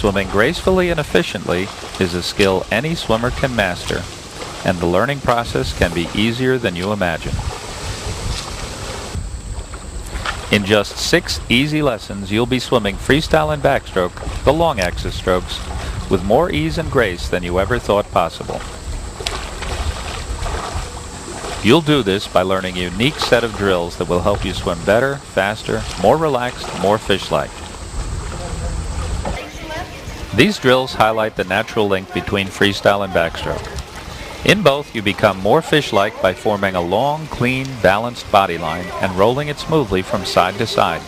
Swimming gracefully and efficiently is a skill any swimmer can master, and the learning process can be easier than you imagine. In just 6 easy lessons, you'll be swimming freestyle and backstroke, the long axis strokes, with more ease and grace than you ever thought possible. You'll do this by learning a unique set of drills that will help you swim better, faster, more relaxed, more fish-like. These drills highlight the natural link between freestyle and backstroke. In both, you become more fish-like by forming a long, clean, balanced body line and rolling it smoothly from side to side.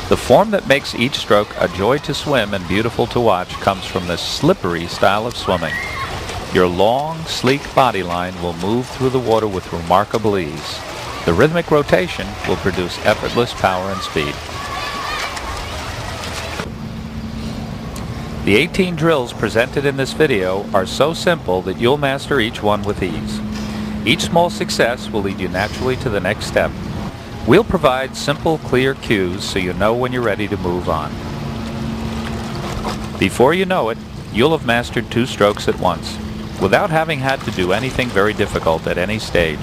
The form that makes each stroke a joy to swim and beautiful to watch comes from the slippery style of swimming. Your long, sleek body line will move through the water with remarkable ease. The rhythmic rotation will produce effortless power and speed. The 18 drills presented in this video are so simple that you'll master each one with ease. Each small success will lead you naturally to the next step. We'll provide simple, clear cues so you know when you're ready to move on. Before you know it, you'll have mastered 2 strokes at once, without having had to do anything very difficult at any stage.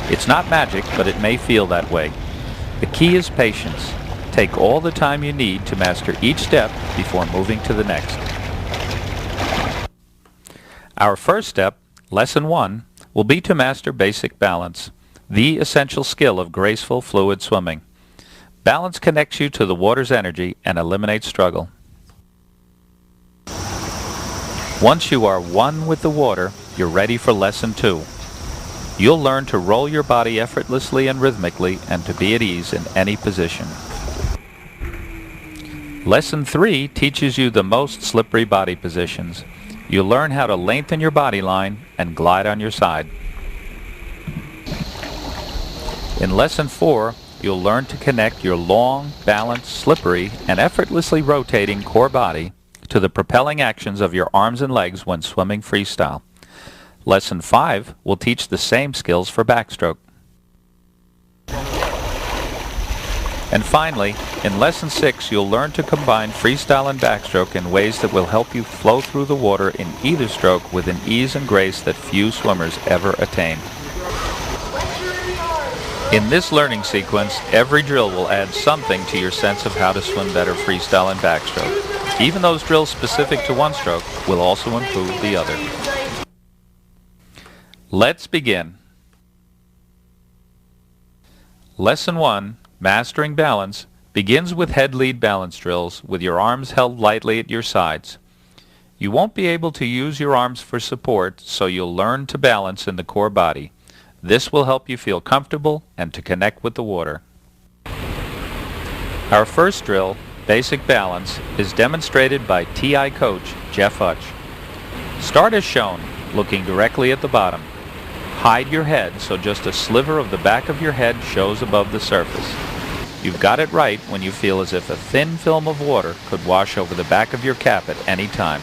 It's not magic, but it may feel that way. The key is patience. Take all the time you need to master each step before moving to the next. Our first step, Lesson 1, will be to master basic balance, the essential skill of graceful, fluid swimming. Balance connects you to the water's energy and eliminates struggle. Once you are one with the water, you're ready for Lesson 2. You'll learn to roll your body effortlessly and rhythmically and to be at ease in any position. Lesson 3 teaches you the most slippery body positions. You'll learn how to lengthen your body line and glide on your side. In Lesson 4, you'll learn to connect your long, balanced, slippery, and effortlessly rotating core body to the propelling actions of your arms and legs when swimming freestyle. Lesson 5 will teach the same skills for backstroke. And finally, in Lesson 6, you'll learn to combine freestyle and backstroke in ways that will help you flow through the water in either stroke with an ease and grace that few swimmers ever attain. In this learning sequence, every drill will add something to your sense of how to swim better freestyle and backstroke. Even those drills specific to one stroke will also improve the other. Let's begin. Lesson 1, Mastering Balance, begins with head-lead balance drills with your arms held lightly at your sides. You won't be able to use your arms for support, so you'll learn to balance in the core body. This will help you feel comfortable and to connect with the water. Our first drill, Basic Balance, is demonstrated by TI coach Jeff Hutch. Start as shown, looking directly at the bottom. Hide your head so just a sliver of the back of your head shows above the surface. You've got it right when you feel as if a thin film of water could wash over the back of your cap at any time.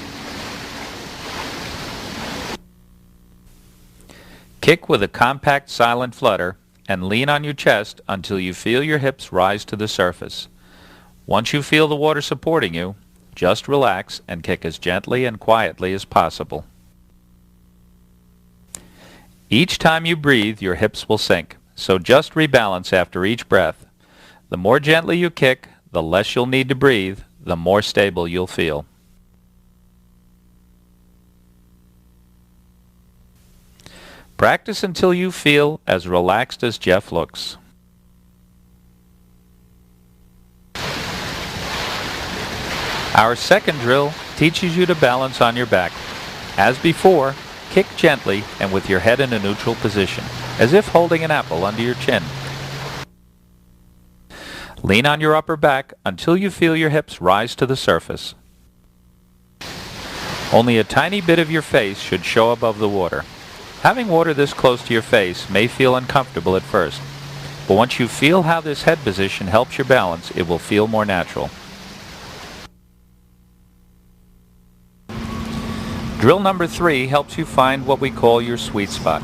Kick with a compact silent flutter and lean on your chest until you feel your hips rise to the surface. Once you feel the water supporting you, just relax and kick as gently and quietly as possible. Each time you breathe, your hips will sink, so just rebalance after each breath. The more gently you kick, the less you'll need to breathe, the more stable you'll feel. Practice until you feel as relaxed as Jeff looks. Our second drill teaches you to balance on your back. As before, kick gently and with your head in a neutral position, as if holding an apple under your chin. Lean on your upper back until you feel your hips rise to the surface. Only a tiny bit of your face should show above the water. Having water this close to your face may feel uncomfortable at first, but once you feel how this head position helps your balance, it will feel more natural. Drill number 3 helps you find what we call your sweet spot,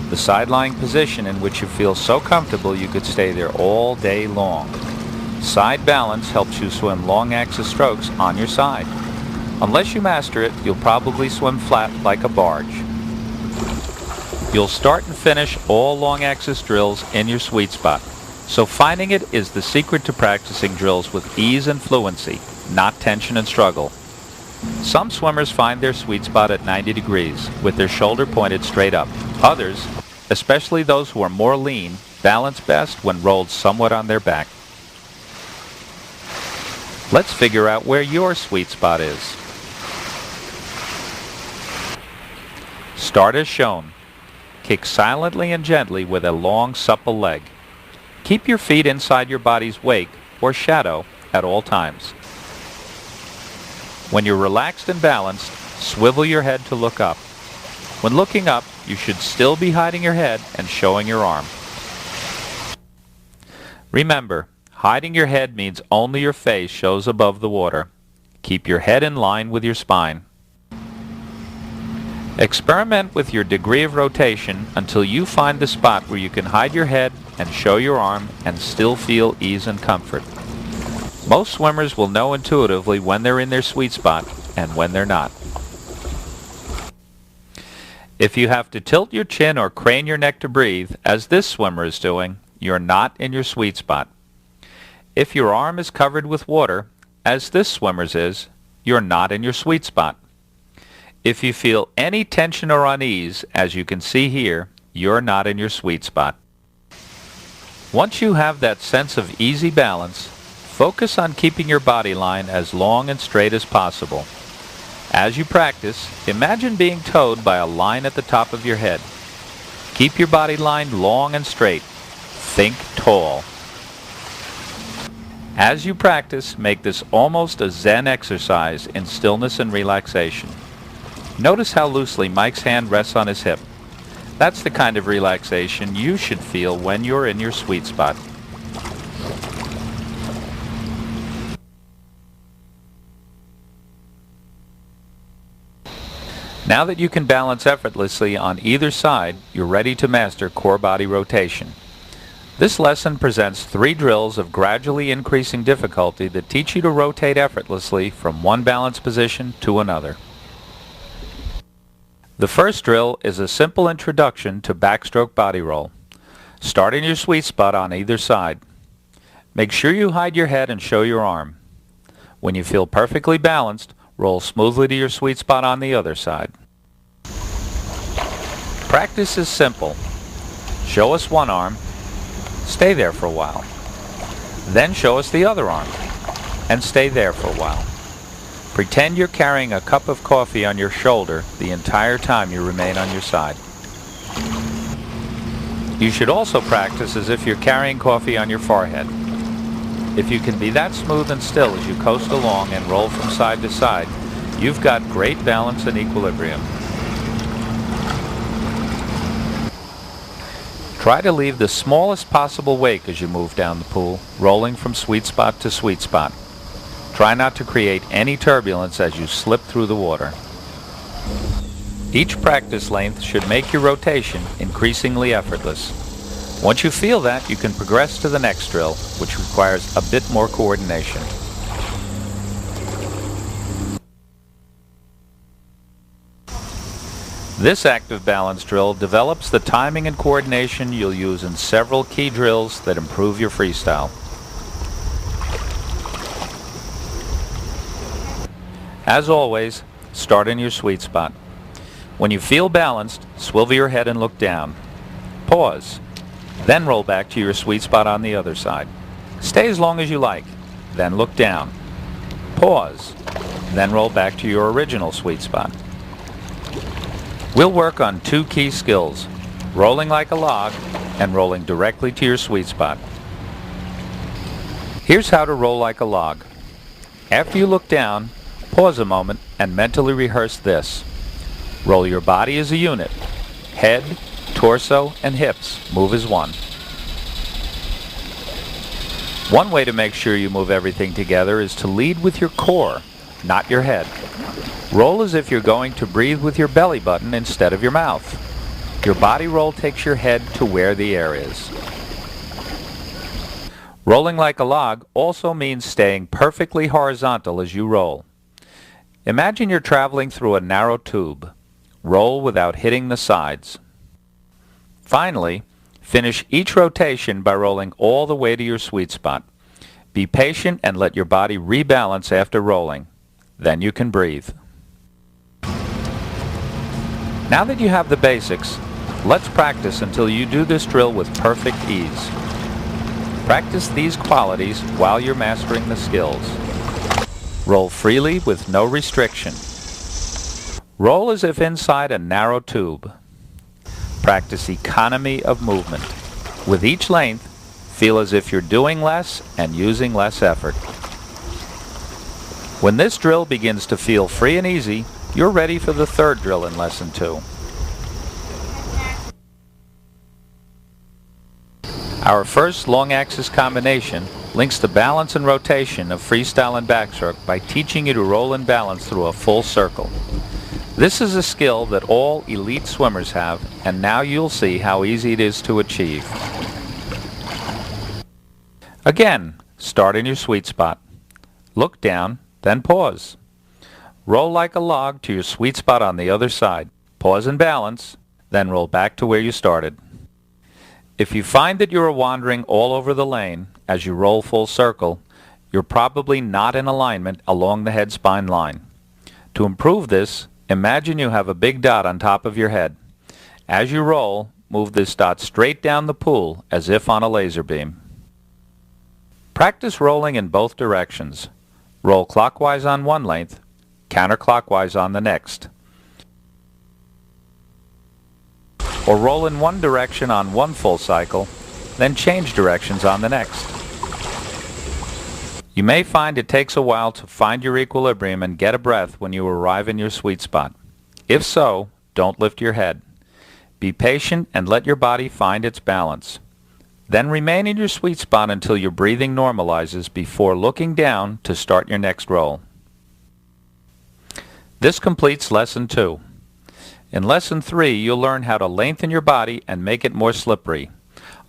the side-lying position in which you feel so comfortable you could stay there all day long. Side balance helps you swim long axis strokes on your side. Unless you master it, you'll probably swim flat like a barge. You'll start and finish all long axis drills in your sweet spot. So finding it is the secret to practicing drills with ease and fluency, not tension and struggle. Some swimmers find their sweet spot at 90 degrees, with their shoulder pointed straight up. Others, especially those who are more lean, balance best when rolled somewhat on their back. Let's figure out where your sweet spot is. Start as shown. Kick silently and gently with a long, supple leg. Keep your feet inside your body's wake, or shadow, at all times. When you're relaxed and balanced, swivel your head to look up. When looking up, you should still be hiding your head and showing your arm. Remember, hiding your head means only your face shows above the water. Keep your head in line with your spine. Experiment with your degree of rotation until you find the spot where you can hide your head and show your arm and still feel ease and comfort. Most swimmers will know intuitively when they're in their sweet spot and when they're not. If you have to tilt your chin or crane your neck to breathe, as this swimmer is doing, you're not in your sweet spot. If your arm is covered with water, as this swimmer's is, you're not in your sweet spot. If you feel any tension or unease, as you can see here, you're not in your sweet spot. Once you have that sense of easy balance, focus on keeping your body line as long and straight as possible. As you practice, imagine being towed by a line at the top of your head. Keep your body line long and straight. Think tall. As you practice, make this almost a Zen exercise in stillness and relaxation. Notice how loosely Mike's hand rests on his hip. That's the kind of relaxation you should feel when you're in your sweet spot. Now that you can balance effortlessly on either side, you're ready to master core body rotation. This lesson presents 3 drills of gradually increasing difficulty that teach you to rotate effortlessly from one balance position to another. The first drill is a simple introduction to backstroke body roll. Start in your sweet spot on either side. Make sure you hide your head and show your arm. When you feel perfectly balanced, roll smoothly to your sweet spot on the other side. Practice is simple. Show us one arm, stay there for a while. Then show us the other arm, and stay there for a while. Pretend you're carrying a cup of coffee on your shoulder the entire time you remain on your side. You should also practice as if you're carrying coffee on your forehead. If you can be that smooth and still as you coast along and roll from side to side, you've got great balance and equilibrium. Try to leave the smallest possible wake as you move down the pool, rolling from sweet spot to sweet spot. Try not to create any turbulence as you slip through the water. Each practice length should make your rotation increasingly effortless. Once you feel that, you can progress to the next drill, which requires a bit more coordination. This active balance drill develops the timing and coordination you'll use in several key drills that improve your freestyle. As always, start in your sweet spot. When you feel balanced, swivel your head and look down. Pause. Then roll back to your sweet spot on the other side. Stay as long as you like. Then look down. Pause. Then roll back to your original sweet spot. We'll work on 2 key skills, rolling like a log and rolling directly to your sweet spot. Here's how to roll like a log. After you look down, pause a moment and mentally rehearse this. Roll your body as a unit. Head, torso, and hips move as one. One way to make sure you move everything together is to lead with your core, not your head. Roll as if you're going to breathe with your belly button instead of your mouth. Your body roll takes your head to where the air is. Rolling like a log also means staying perfectly horizontal as you roll. Imagine you're traveling through a narrow tube. Roll without hitting the sides. Finally, finish each rotation by rolling all the way to your sweet spot. Be patient and let your body rebalance after rolling. Then you can breathe. Now that you have the basics, let's practice until you do this drill with perfect ease. Practice these qualities while you're mastering the skills. Roll freely with no restriction. Roll as if inside a narrow tube. Practice economy of movement. With each length, feel as if you're doing less and using less effort. When this drill begins to feel free and easy, you're ready for the third drill in Lesson 2. Our first long axis combination links the balance and rotation of freestyle and backstroke by teaching you to roll and balance through a full circle. This is a skill that all elite swimmers have, and now you'll see how easy it is to achieve. Again, start in your sweet spot. Look down, then pause. Roll like a log to your sweet spot on the other side. Pause and balance, then roll back to where you started. If you find that you are wandering all over the lane as you roll full circle, you're probably not in alignment along the head spine line. To improve this, imagine you have a big dot on top of your head. As you roll, move this dot straight down the pool as if on a laser beam. Practice rolling in both directions. Roll clockwise on one length, counterclockwise on the next. Or roll in one direction on one full cycle, then change directions on the next. You may find it takes a while to find your equilibrium and get a breath when you arrive in your sweet spot. If so, don't lift your head. Be patient and let your body find its balance. Then remain in your sweet spot until your breathing normalizes before looking down to start your next roll. This completes Lesson 2. In Lesson 3, you'll learn how to lengthen your body and make it more slippery.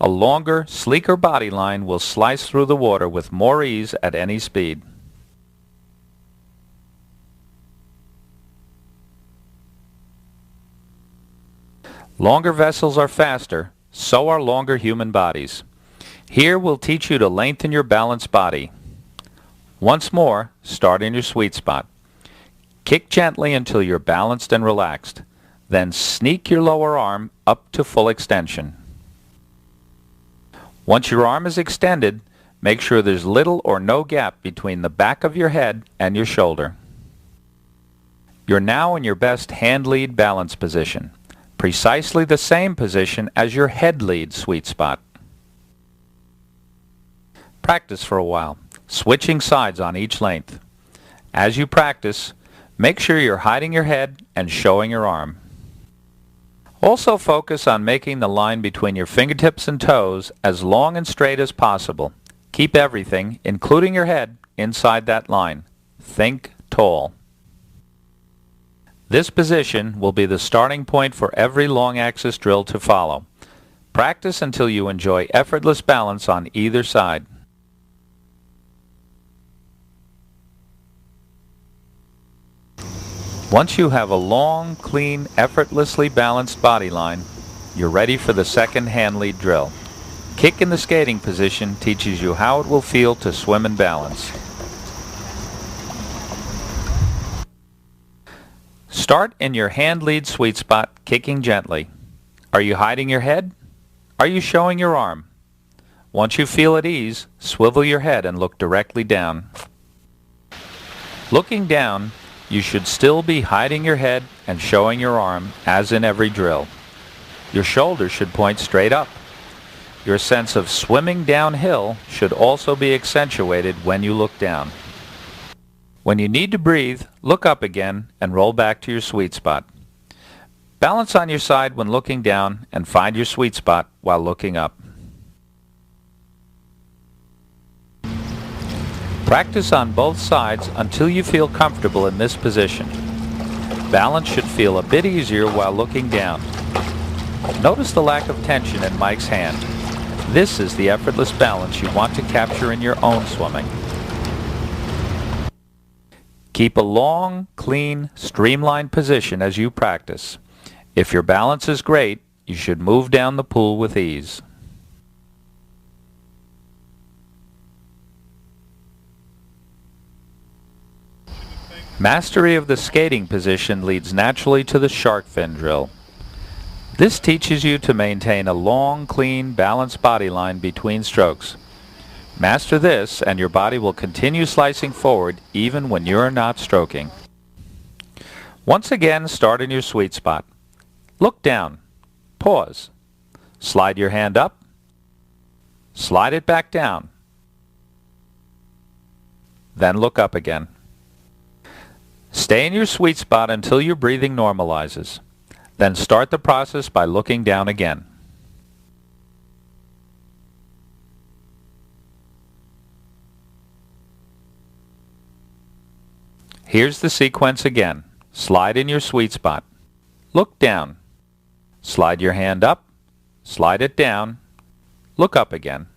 A longer, sleeker body line will slice through the water with more ease at any speed. Longer vessels are faster, so are longer human bodies. Here we'll teach you to lengthen your balanced body. Once more, start in your sweet spot. Kick gently until you're balanced and relaxed. Then sneak your lower arm up to full extension. Once your arm is extended, make sure there's little or no gap between the back of your head and your shoulder. You're now in your best hand lead balance position, precisely the same position as your head lead sweet spot. Practice for a while, switching sides on each length. As you practice, make sure you're hiding your head and showing your arm. Also focus on making the line between your fingertips and toes as long and straight as possible. Keep everything, including your head, inside that line. Think tall. This position will be the starting point for every long axis drill to follow. Practice until you enjoy effortless balance on either side. Once you have a long, clean, effortlessly balanced body line, you're ready for the second hand lead drill. Kick in the skating position teaches you how it will feel to swim and balance. Start in your hand lead sweet spot, kicking gently. Are you hiding your head? Are you showing your arm? Once you feel at ease, swivel your head and look directly down. Looking down, you should still be hiding your head and showing your arm, as in every drill. Your shoulders should point straight up. Your sense of swimming downhill should also be accentuated when you look down. When you need to breathe, look up again and roll back to your sweet spot. Balance on your side when looking down and find your sweet spot while looking up. Practice on both sides until you feel comfortable in this position. Balance should feel a bit easier while looking down. Notice the lack of tension in Mike's hand. This is the effortless balance you want to capture in your own swimming. Keep a long, clean, streamlined position as you practice. If your balance is great, you should move down the pool with ease. Mastery of the skating position leads naturally to the shark fin drill. This teaches you to maintain a long, clean, balanced body line between strokes. Master this and your body will continue slicing forward even when you're not stroking. Once again, start in your sweet spot. Look down. Pause. Slide your hand up. Slide it back down. Then look up again. Stay in your sweet spot until your breathing normalizes. Then start the process by looking down again. Here's the sequence again. Slide in your sweet spot. Look down. Slide your hand up. Slide it down. Look up again.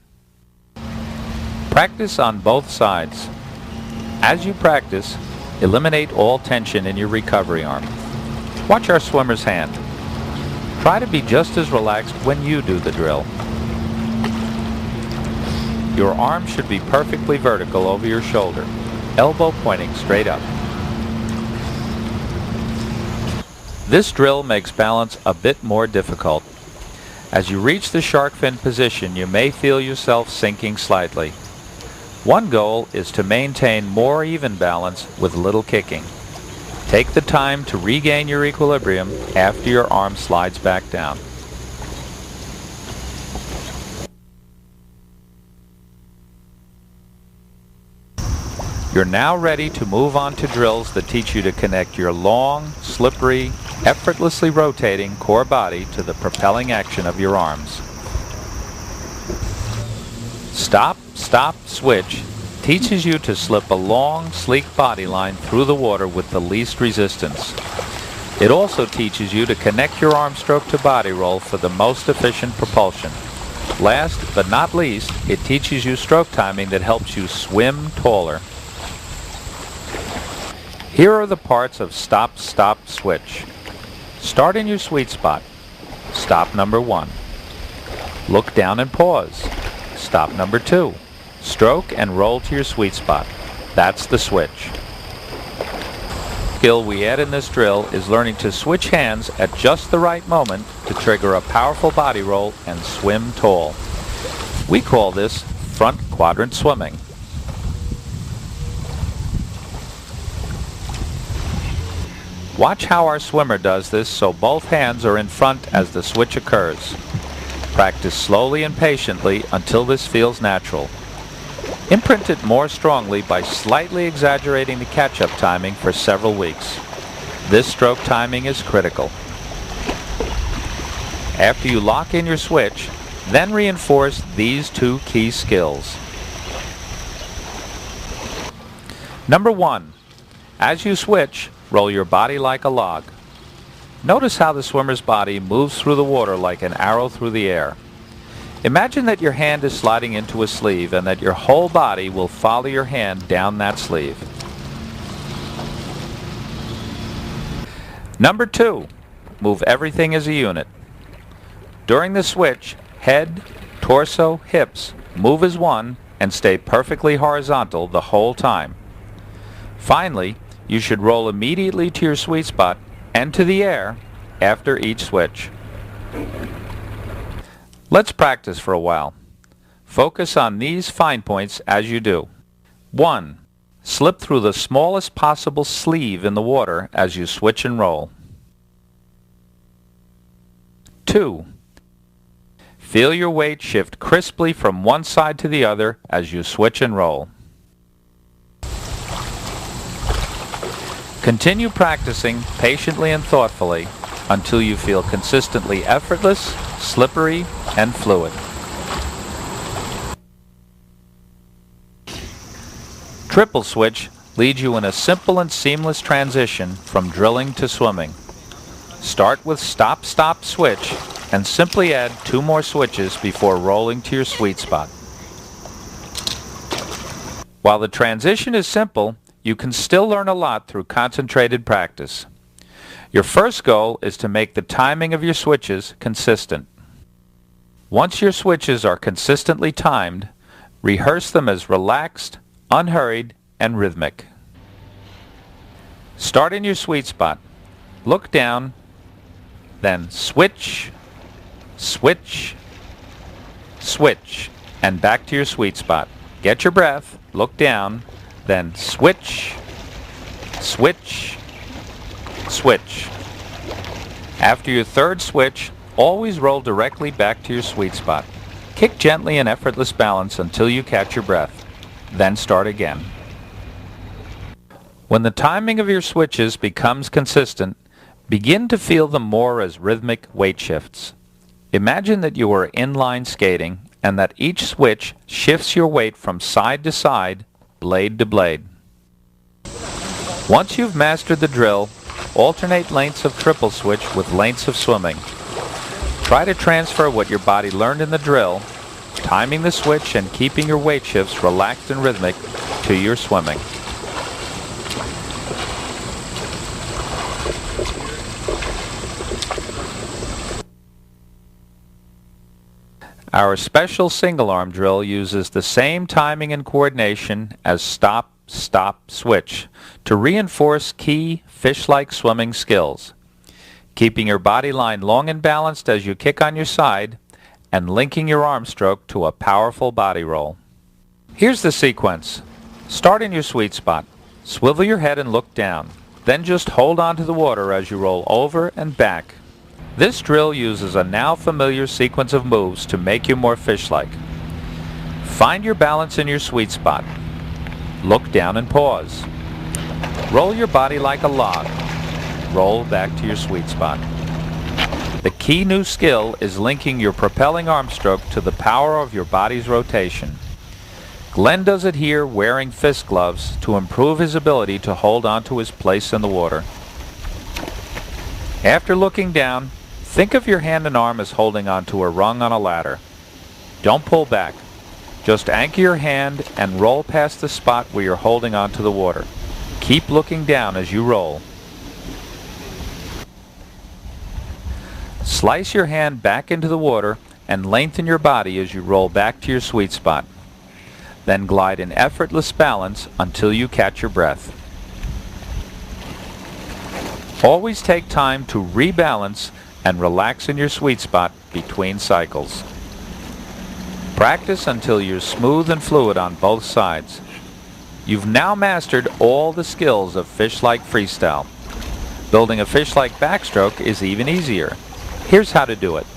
Practice on both sides. As you practice, eliminate all tension in your recovery arm. Watch our swimmer's hand. Try to be just as relaxed when you do the drill. Your arm should be perfectly vertical over your shoulder, elbow pointing straight up. This drill makes balance a bit more difficult. As you reach the shark fin position, you may feel yourself sinking slightly. One goal is to maintain more even balance with little kicking. Take the time to regain your equilibrium after your arm slides back down. You're now ready to move on to drills that teach you to connect your long, slippery, effortlessly rotating core body to the propelling action of your arms. Stop, stop, switch teaches you to slip a long, sleek body line through the water with the least resistance. It also teaches you to connect your arm stroke to body roll for the most efficient propulsion. Last but not least, it teaches you stroke timing that helps you swim taller. Here are the parts of stop, stop, switch. Start in your sweet spot. Stop number 1. Look down and pause. Stop number 2. Stroke and roll to your sweet spot. That's the switch. The skill we add in this drill is learning to switch hands at just the right moment to trigger a powerful body roll and swim tall. We call this front quadrant swimming. Watch how our swimmer does this so both hands are in front as the switch occurs. Practice slowly and patiently until this feels natural. Imprint it more strongly by slightly exaggerating the catch-up timing for several weeks. This stroke timing is critical. After you lock in your switch, then reinforce these 2 key skills. Number 1. As you switch, roll your body like a log. Notice how the swimmer's body moves through the water like an arrow through the air. Imagine that your hand is sliding into a sleeve and that your whole body will follow your hand down that sleeve. Number 2, move everything as a unit. During the switch, head, torso, hips move as one and stay perfectly horizontal the whole time. Finally, you should roll immediately to your sweet spot and to the air after each switch. Let's practice for a while. Focus on these fine points as you do. 1. Slip through the smallest possible sleeve in the water as you switch and roll. 2. Feel your weight shift crisply from one side to the other as you switch and roll. Continue practicing patiently and thoughtfully until you feel consistently effortless, slippery, and fluid. Triple switch leads you in a simple and seamless transition from drilling to swimming. Start with stop, stop, switch, and simply add 2 more switches before rolling to your sweet spot. While the transition is simple, you can still learn a lot through concentrated practice. Your first goal is to make the timing of your switches consistent. Once your switches are consistently timed, rehearse them as relaxed, unhurried, and rhythmic. Start in your sweet spot. Look down, then switch, switch, switch, and back to your sweet spot. Get your breath, look down, then switch, switch, switch. After your third switch, always roll directly back to your sweet spot. Kick gently in effortless balance until you catch your breath. Then start again. When the timing of your switches becomes consistent, begin to feel them more as rhythmic weight shifts. Imagine that you are inline skating and that each switch shifts your weight from side to side, blade to blade. Once you've mastered the drill, alternate lengths of triple switch with lengths of swimming. Try to transfer what your body learned in the drill, timing the switch and keeping your weight shifts relaxed and rhythmic, to your swimming. Our special single arm drill uses the same timing and coordination as stop, stop, switch to reinforce key fish-like swimming skills, keeping your body line long and balanced as you kick on your side and linking your arm stroke to a powerful body roll. Here's the sequence. Start in your sweet spot. Swivel your head and look down. Then just hold on to the water as you roll over and back. This drill uses a now familiar sequence of moves to make you more fish-like. Find your balance in your sweet spot. Look down and pause. Roll your body like a log. Roll back to your sweet spot. The key new skill is linking your propelling arm stroke to the power of your body's rotation. Glenn does it here wearing fist gloves to improve his ability to hold on to his place in the water. After looking down, think of your hand and arm as holding onto a rung on a ladder. Don't pull back. Just anchor your hand and roll past the spot where you're holding onto the water. Keep looking down as you roll. Slice your hand back into the water and lengthen your body as you roll back to your sweet spot. Then glide in effortless balance until you catch your breath. Always take time to rebalance and relax in your sweet spot between cycles. Practice until you're smooth and fluid on both sides. You've now mastered all the skills of fish-like freestyle. Building a fish-like backstroke is even easier. Here's how to do it.